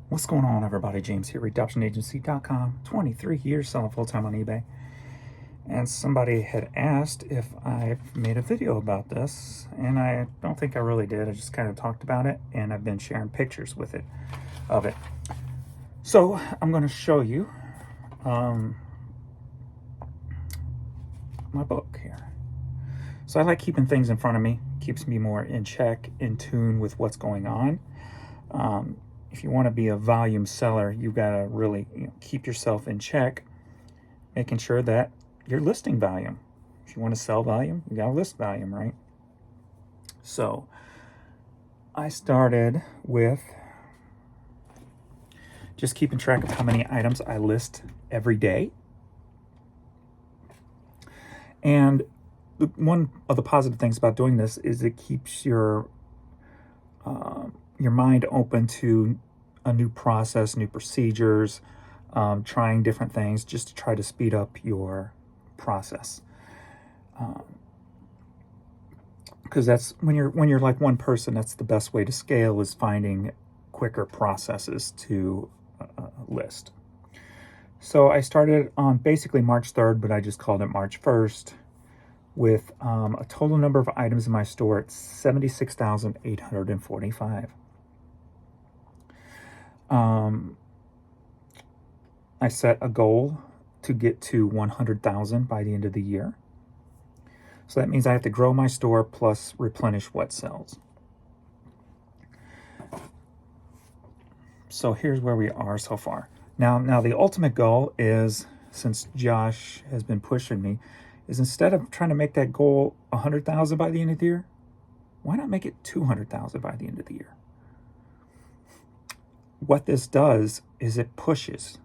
What's going on, everybody? James here, RedemptionAgency.com. 23 years selling full-time on eBay. And somebody had asked if I've made a video about this, and I don't think I really did. I just kind of talked about it, and I've been sharing pictures with it, of it. So I'm going to show you my book here. So I like keeping things in front of me. Keeps me more in check, in tune with what's going on. If you want to be a volume seller, you've got to really keep yourself in check, making sure that you're listing volume. If you want to sell volume, you got to list volume, right? So I started with just keeping track of how many items I list every day. And one of the positive things about doing this is it keeps your mind open to a new process, new procedures, trying different things just to try to speed up your process. Because that's when you're like one person, that's the best way to scale, is finding quicker processes to list. So I started on basically March 3rd, but I just called it March 1st, with a total number of items in my store at 76,845. I set a goal to get to 100,000 by the end of the year. So that means I have to grow my store plus replenish what sells. So here's where we are so far. Now the ultimate goal is, since Josh has been pushing me, is instead of trying to make that goal 100,000 by the end of the year, why not make it 200,000 by the end of the year? What this does is it pushes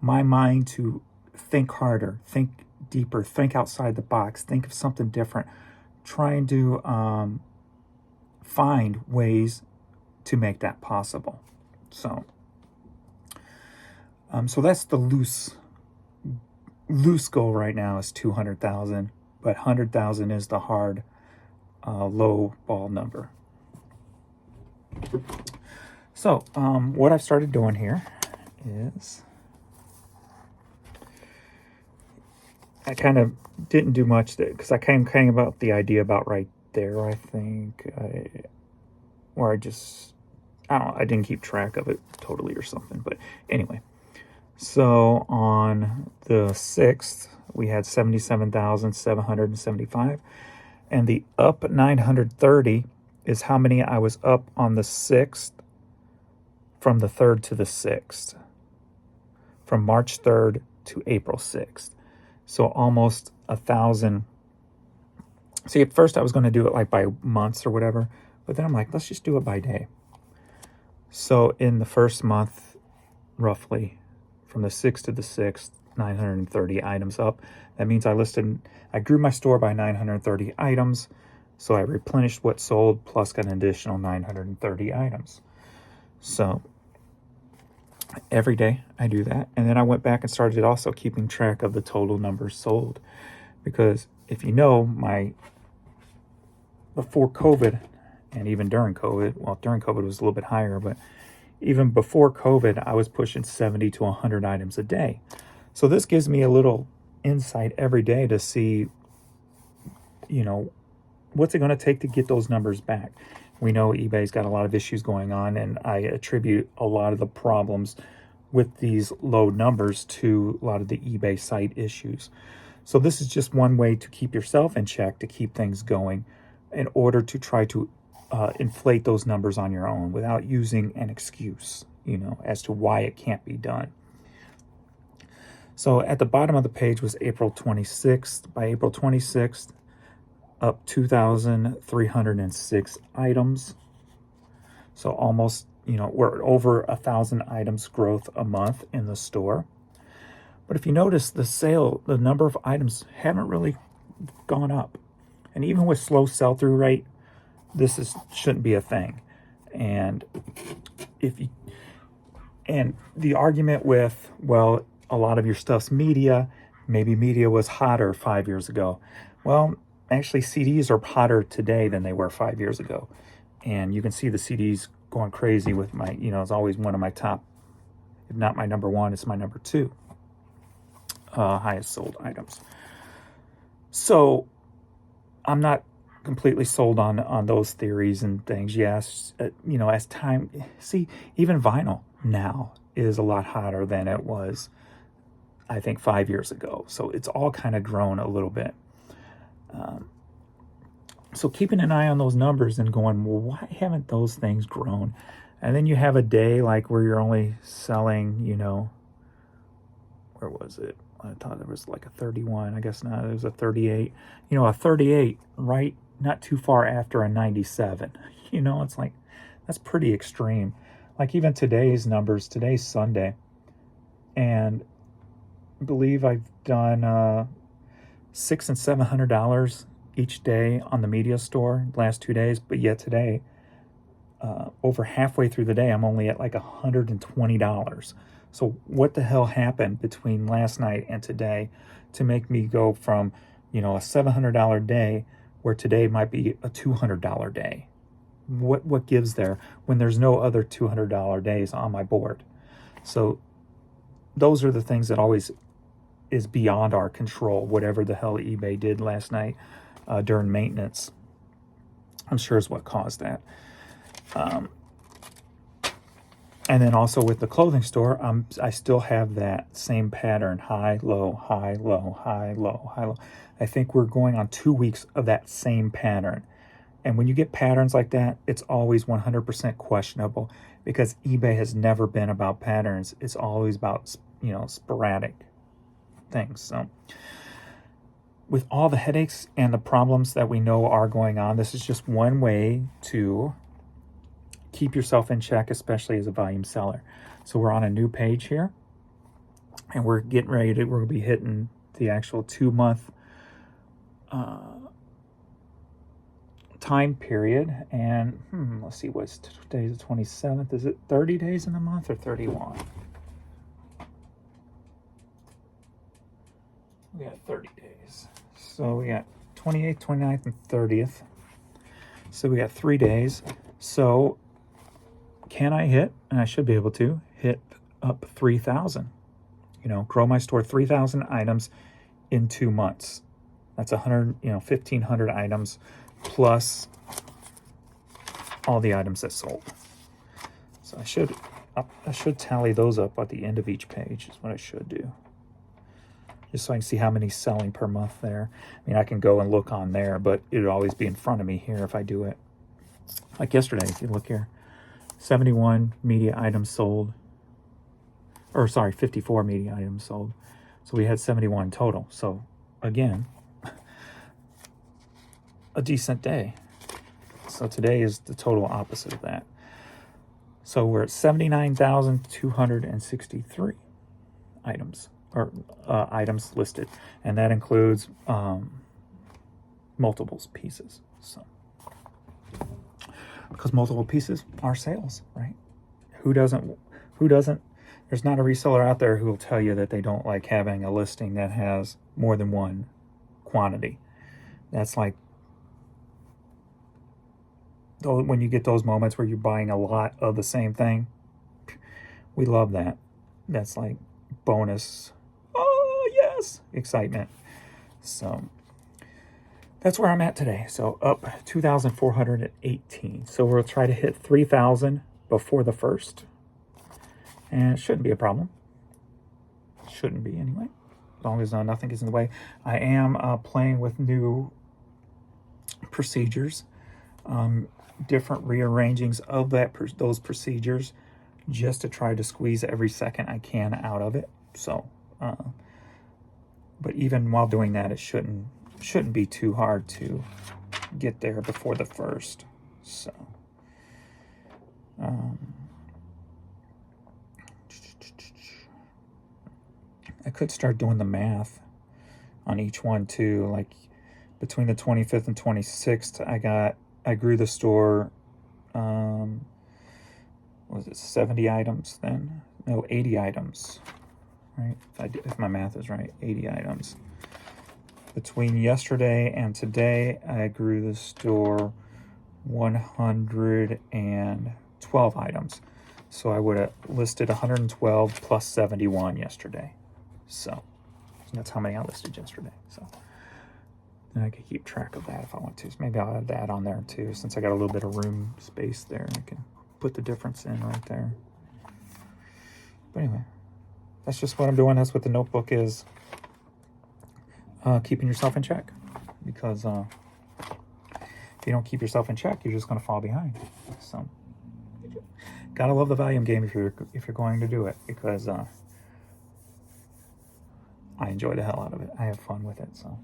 my mind to think harder, think deeper, think outside the box, think of something different, trying to find ways to make that possible. So that's the loose goal right now, is 200,000, but 100,000 is the hard low ball number. So what I've started doing here is, I kind of didn't do much because I came about the idea about right there, I think, where I didn't keep track of it totally or something. But anyway, so on the 6th, we had 77,775, and the up 930 is how many I was up on the 6th, from the 3rd to the 6th, from March 3rd to April 6th. So almost 1,000. See, at first I was going to do it like by months or whatever, but then I'm like, let's just do it by day. So in the first month, roughly, from the 6th to the 6th, 930 items up. That means I grew my store by 930 items. So I replenished what sold, plus got an additional 930 items. So every day I do that. And then I went back and started also keeping track of the total numbers sold. Because if you know, before COVID, and even during COVID, well, during COVID it was a little bit higher, but even before COVID, I was pushing 70 to 100 items a day. So this gives me a little insight every day to see, what's it going to take to get those numbers back. We know eBay's got a lot of issues going on, and I attribute a lot of the problems with these low numbers to a lot of the eBay site issues. So this is just one way to keep yourself in check, to keep things going, in order to try to inflate those numbers on your own without using an excuse, as to why it can't be done. So at the bottom of the page was April 26th. By April 26th, up 2,306 items. So almost, we're over 1,000 items growth a month in the store. But if you notice, the number of items haven't really gone up. And even with slow sell-through rate, this shouldn't be a thing. And the argument with, well, a lot of your stuff's media, maybe media was hotter 5 years ago. Well, actually CDs are hotter today than they were 5 years ago. And you can see the CDs going crazy with my, you know, it's always one of my top, if not my number one, it's my number two highest sold items. So I'm not completely sold on those theories and things. Yes, you know, as time, see, even vinyl now is a lot hotter than it was, I think, 5 years ago. So it's all kind of grown a little bit. So keeping an eye on those numbers and going, well, why haven't those things grown? And then you have a day like where you're only selling, you know, where was it? I thought there was like a 31. I guess not. It was a 38. You know, a 38, right? Not too far after a 97. You know, it's like, that's pretty extreme. Like even today's numbers, today's Sunday. And I believe I've done $600 and $700 each day on the media store the last 2 days. But yet today, over halfway through the day, I'm only at like $120. So what the hell happened between last night and today to make me go from, you know, a $700 day where today might be a $200 day? What gives there when there's no other $200 days on my board? So those are the things that always is beyond our control. Whatever the hell eBay did last night during maintenance, I'm sure is what caused that. And then also with the clothing store, I still have that same pattern: high, low, high, low, high, low, high, low. I think we're going on 2 weeks of that same pattern. And when you get patterns like that, it's always 100% questionable, because eBay has never been about patterns. It's always about, you know, sporadic things. So with all the headaches and the problems that we know are going on, this is just one way to keep yourself in check, especially as a volume seller. So we're on a new page here, and we're getting ready to, we're going to be hitting the actual 2-month time period. And let's see, what's today's the 27th? Is it 30 days in a month or 31? We got 30 days. So we got 28th, 29th, and 30th. So we got 3 days. So can I hit, and I should be able to, hit up 3,000? You know, grow my store 3,000 items in 2 months. That's 100, you know, 1,500 items plus all the items that sold. So I should tally those up at the end of each page is what I should do. Just so I can see how many selling per month there. I mean, I can go and look on there, but it'll always be in front of me here if I do it. Like yesterday, if you look here, 71 media items sold. Or sorry, 54 media items sold. So we had 71 total. So again, a decent day. So today is the total opposite of that. So we're at 79,263 items, or items listed, and that includes multiples pieces. So because multiple pieces are sales, right? Who doesn't? There's not a reseller out there who will tell you that they don't like having a listing that has more than one quantity. That's like, when you get those moments where you're buying a lot of the same thing, we love that. That's like bonus, oh yes, excitement. So that's where I'm at today. So up 2,418. So we'll try to hit 3,000 before the 1st. And it shouldn't be a problem. Shouldn't be anyway, as long as nothing is in the way. I am playing with new procedures, different rearrangings of those procedures, just to try to squeeze every second I can out of it. So, but even while doing that, it shouldn't be too hard to get there before the 1st. So, I could start doing the math on each one too. Like between the 25th and 26th, I grew the store, was it 70 items then? No, 80 items, right? If my math is right, 80 items. Between yesterday and today, I grew the store 112 items. So I would have listed 112 plus 71 yesterday. So that's how many I listed yesterday. So then I could keep track of that if I want to. So maybe I'll add that on there too, since I got a little bit of room space there. I can put the difference in right there. But anyway, that's just what I'm doing. That's what the notebook is. Keeping yourself in check. Because if you don't keep yourself in check, you're just going to fall behind. So gotta love the volume game if you're going to do it, because I enjoy the hell out of it. I have fun with it. So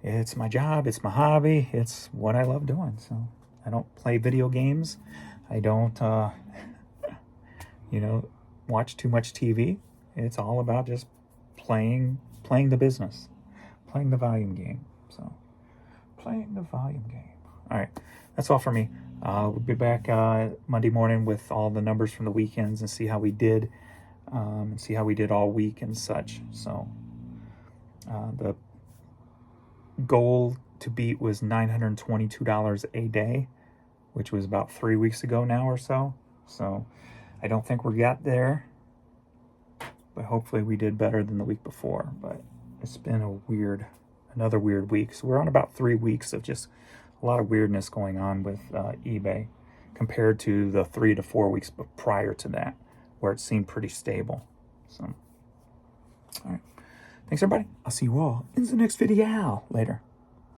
it's my job, it's my hobby, it's what I love doing. So I don't play video games. I don't watch too much TV. It's all about just playing the business, playing the volume game. So playing the volume game. All right, that's all for me. We'll be back Monday morning with all the numbers from the weekends and see how we did, and see how we did all week and such. So the goal to beat was $922 a day, which was about 3 weeks ago now or so. So I don't think we got there, but hopefully we did better than the week before. But it's been another weird week. So we're on about 3 weeks of just a lot of weirdness going on with eBay compared to the 3 to 4 weeks prior to that, where it seemed pretty stable. So, all right. Thanks, everybody. I'll see you all in the next video. Later.